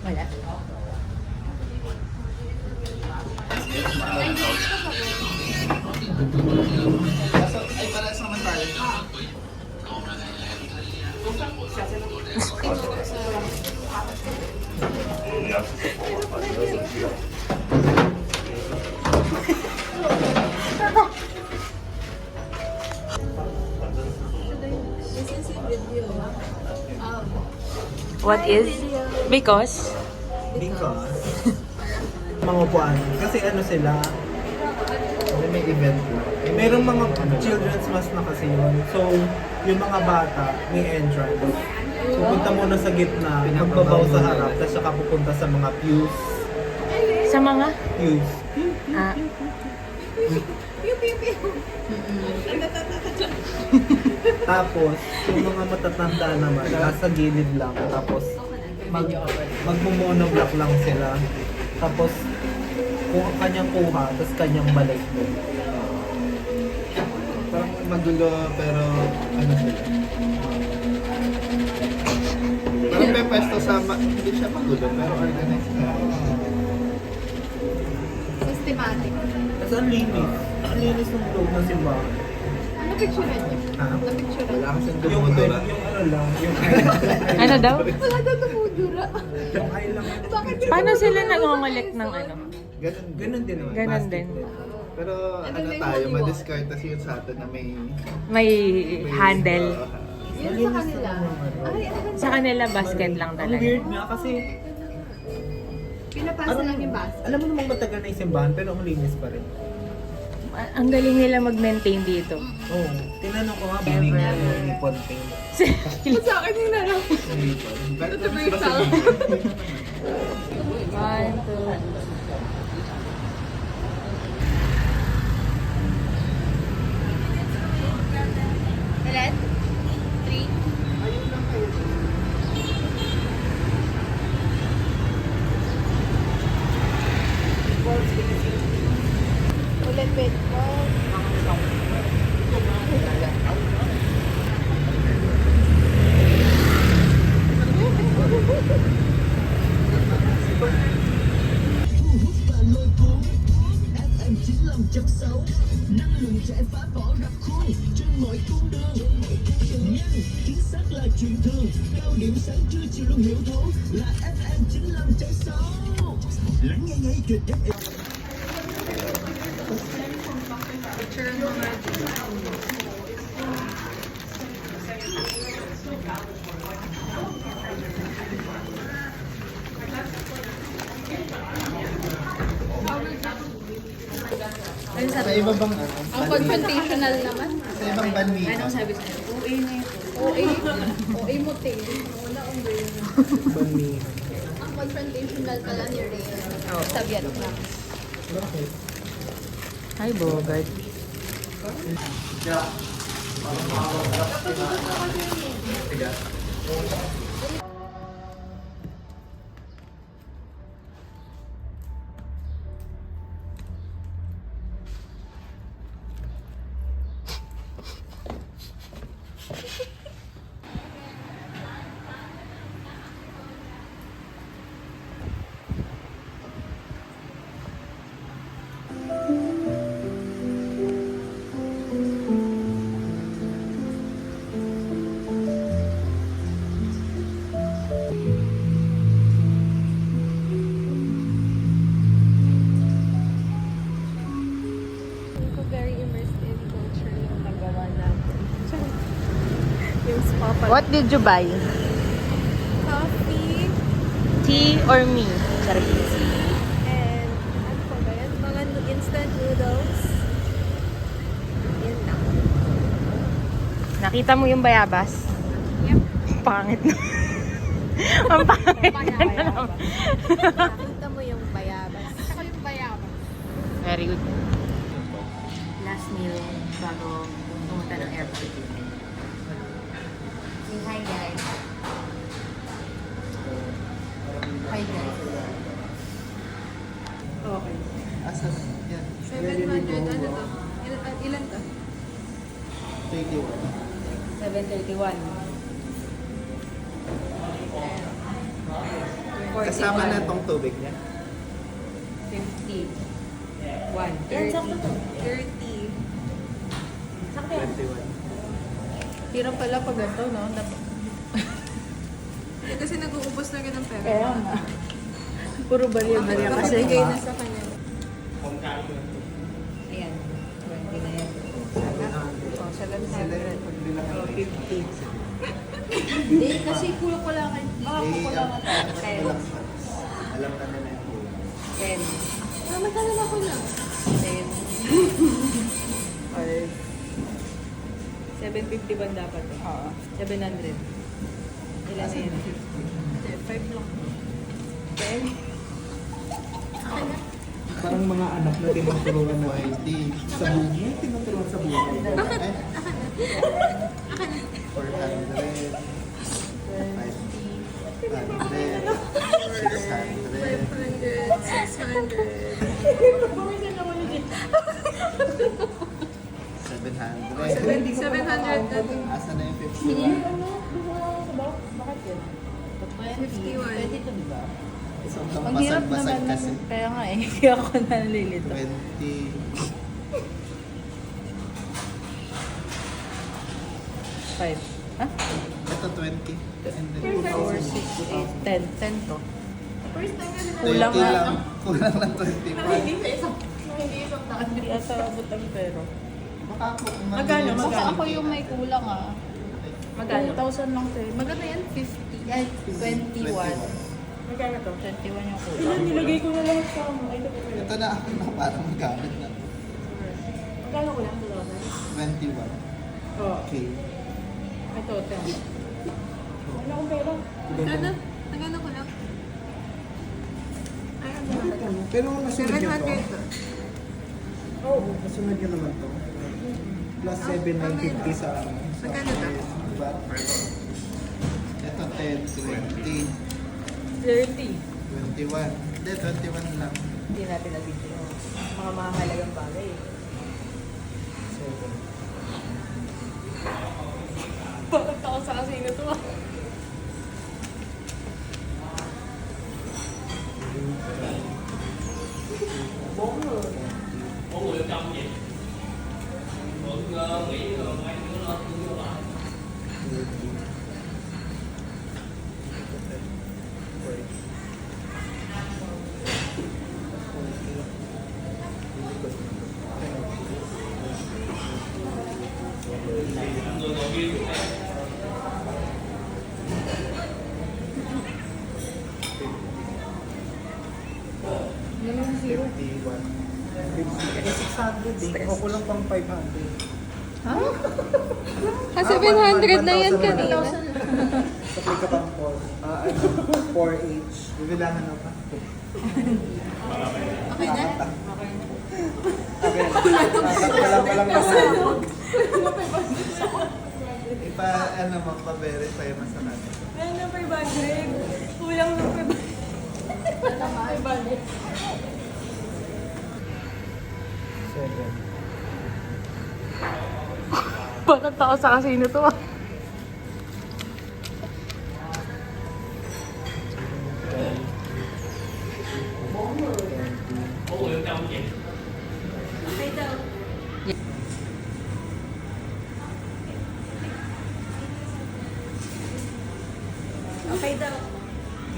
Wala. Ay, pares naman tayo. What is? Because? Because mga buwan. Kasi ano sila, may event lang. Eh, merong mga children's mass na kasi yun. So, yung mga bata, may entrance. So, punta muna sa gitna, magbabaw sa harap, tapos saka pupunta sa mga pews. Sa mga? Pews. Ah. Tapos, yung mga matatanda naman, nasa gilid lang. Tapos, magmumonoblock lang sila. Tapos, kanyang kuha, tapos kanyang balik mo. Parang magulo, pero ano sila. Parang may pwesto sa, hindi siya magulo, pero organized na. Systematic. Tapos ang linis. Ang linis ng loob ng simbahan. Napicturean niyo? Ha? Napicturean? Wala kasi yung ano lang, yung Ano daw? Wala daw tumudura. yung eye lang. Bakit yun? Paano sila nangongolek ng ano? Ganun din naman. Ganun Basket din. Pero ano tayo, ma-discard kasi yun sa atin na may May handle. Yun sa kanila. Ay, ano Sa kanila basket lang Ang talaga. weird nga kasi, pinapasa lang yung basket. alam mo namang matagal na yung simbahan, pero ang linis pa rin. Ang galing nila mag-maintain dito. Oo. Tinanong ko nga, bumili nga yung fontaine. Sa akin yung narap. Ito ba yung tao? 1, 2. Ilan? 3? Ulit, wait. chất xấu năng lượng trẻ phá bỏ rập khuôn trên mọi cung đường nhân chính xác là chuyện thường cao điểm sáng trưa chiều luôn hiểu thấu là FM 95.6 lắng nghe ngay chuyện FM. Sa iba bang ano? Ang confrontational naman. Sa ibang banliga. Anong sabi sa'yo? OA na ito. OA mo, te. Wala akong brain. Banliga. Ang confrontational pala ni Ray sa Vietnam. Bakit? Hi, Bogart. Ako very immersed in culture yung nagawa natin. Yung spa pa. What did you buy? Coffee Tea or me? Sorry. and ano pa ba yan? Mga instant noodles. Yan lang. Nakita mo yung bayabas? Yep. pangit na. Ang pangit na naman. Nakita mo yung bayabas. Ako yung bayabas. Very good. Last meal bago pumunta ng airport. Say hi guys. Hi guys. Okay. Asan? Yan. 700, ano to? Ilan to? 21. 7:31. Kasama na itong tubig niya. 50. 1. 30. 21. Hirap pala pag ito, no? Kasi nag-uubos na rin ng pera. Kaya nga. Puro baliw-baliw Baka kasi. bigay na sa kanya. Ayan. 20 na yan. Oh, 700. Oh, 50. Hindi, kasi kulang ko lang. Baka kulang ka. Alam na nila yung 10. Magkano na ko lang? 10. Or 750 ba dapat? Oo. 700. Ilan na yan? 5 lang. 10? parang mga anak na tinuturuan na sa buhay. Tinuturuan sa buhay. Bakit? 700 na din. Asa na yung 51? Bakit yun? 51. 22, di ba? Isang Ang hirap basag-basag naman. kasi. Kaya nga eh. Kaya ako nalilito. 20. 5. Ha? Ito 20. And then 4, 6, 8, 10. 10 to. First time kasi na. 30 Kulang nga. lang. Kulang lang 25. Hindi isang taon. Hindi ata abot ang pero. Baka ako. Magkano? Baka ako yung may kulang ah. Magkano? 2,000 lang to eh. Maganda yan, 50. Ay, 21. Magkano to? 21 yung kulang. Nilagay ko na lang sa Ito na ako na parang magamit na. Magkano ko lang? 21. Oo. Okay. Ito, 10. Wala akong pera. Magkano? Magkano ko lang? Ay, ano naman? Pero nasunod niyo to. 700 to. Oo, nasunod niyo naman to. Plus 7,950 sa ano. Magkano to? Diba? Ito 10, 20, 30. 21. Hindi, 21 lang. Hindi natin nabigyan. Mga mahalagang bagay. 7. Bakit ako sa kasino to? Ganun 51. 600 eh. O kulang pang 500. Ah, 700 na yan 1,100 kanina. Sapay ka pang 4. 4 each. Bibilangan na pa. Okay na? Okay. Walang Ipa, ano, magpa-verify mo sa natin. Ano na 500? Kulang ng 500. 7. Bakit ako sa kasino to? Okay daw. Okay daw.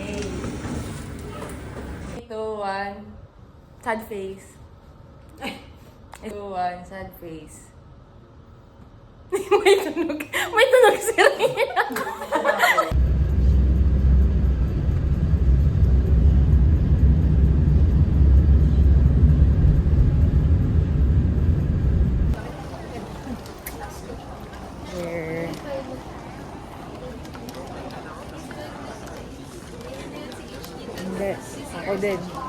Yay. 2, 1. Sad face. 2, 1. Sad face. May tunog. May tunog si Rina. Here. O din.